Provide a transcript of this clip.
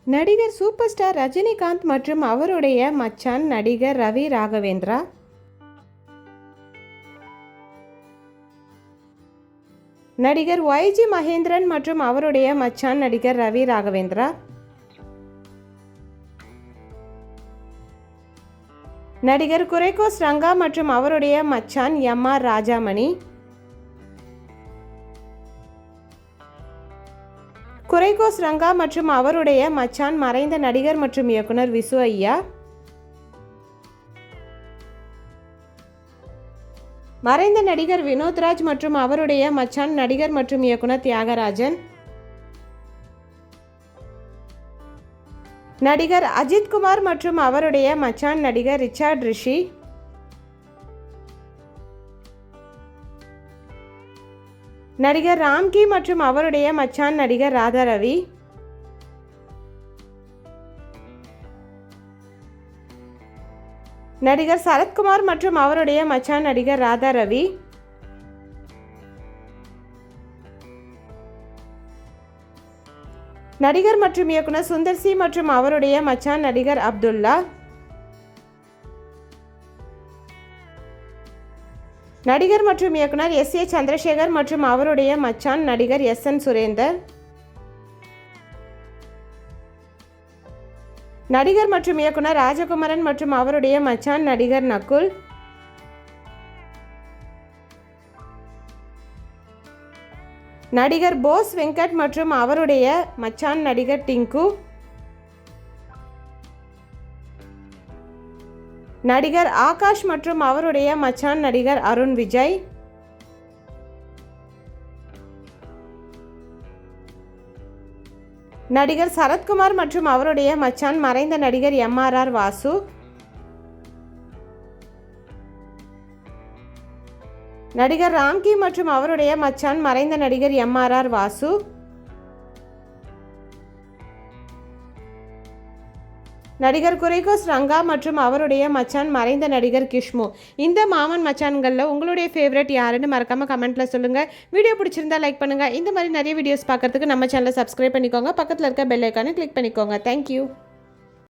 நடிகர் super star Rajinikanth மற்றும் அவருடைய மச்சான் நடிகர் ரவி ராகவேந்திரா. நடிகர் YG மகேந்திரன் மற்றும் அவருடைய மச்சான் நடிகர் ரவி ராகவேந்திரா. நடிகர் குரைகோஸ் ரங்கா மற்றும் அவருடைய மச்சான் MR ராஜாமணி. குரைகோஸ் ரங்கா மற்றும் அவருடைய மச்சான் மறைந்த நடிகர் மற்றும் இயக்குனர் விசு ஐயா. மறைந்த நடிகர் வினோத்ராஜ் மற்றும் அவருடைய மச்சான் நடிகர் மற்றும் இயக்குனர் தியாகராஜன். நடிகர் அஜித் குமார் மற்றும் அவருடைய மச்சான் நடிகர் ரிச்சர்ட் ரிஷி. நடிகர் ராம்கி மற்றும் அவருடைய மச்சான் நடிகர் ராதா ரவி. நடிகர் சரத்குமார் மற்றும் அவருடைய மச்சான் நடிகர் ராதா ரவி. நடிகர் மற்றும் இயக்குனர் சுந்தர் சி மற்றும் அவருடைய மச்சான் நடிகர் அப்துல்லா. நடிகர் மற்றும் இயக்குனர் SA சந்திரசேகர் மற்றும் அவருடைய மச்சான் நடிகர் SN சுரேந்தர். நடிகர் மற்றும் இயக்குனர் ராஜகுமரன் மற்றும் அவருடைய மச்சான் நடிகர் நகுல். நடிகர் போஸ் வெங்கட் மற்றும் அவருடைய மச்சான் நடிகர் டிங்கு. நடிகர் ஆகாஷ் மற்றும் அவருடைய மச்சான் நடிகர் அருண் விஜய். நடிகர் சரத்குமார் மற்றும் அவருடைய மச்சான் மறைந்த நடிகர் MRR வாசு. நடிகர் ராம்கி மற்றும் அவருடைய மச்சான் மறைந்த நடிகர் MRR வாசு. நடிகர் குரைகோஸ் ரங்கா மற்றும் அவருடைய மச்சான் மறைந்த நடிகர் கிஷ்மு. இந்த மாமன் மச்சான்களில் உங்களுடைய ஃபேவரட் யாருன்னு மறக்காமல் கமெண்ட்டில் சொல்லுங்கள். வீடியோ பிடிச்சிருந்தா லைக் பண்ணுங்கள். இந்த மாதிரி நிறைய வீடியோஸ் பார்க்குறதுக்கு நம்ம சேனலை சப்ஸ்கிரைப் பண்ணிக்கோங்க. பக்கத்தில் இருக்க பெல் ஐக்கானை கிளிக் பண்ணிக்கோங்க. தேங்க்யூ.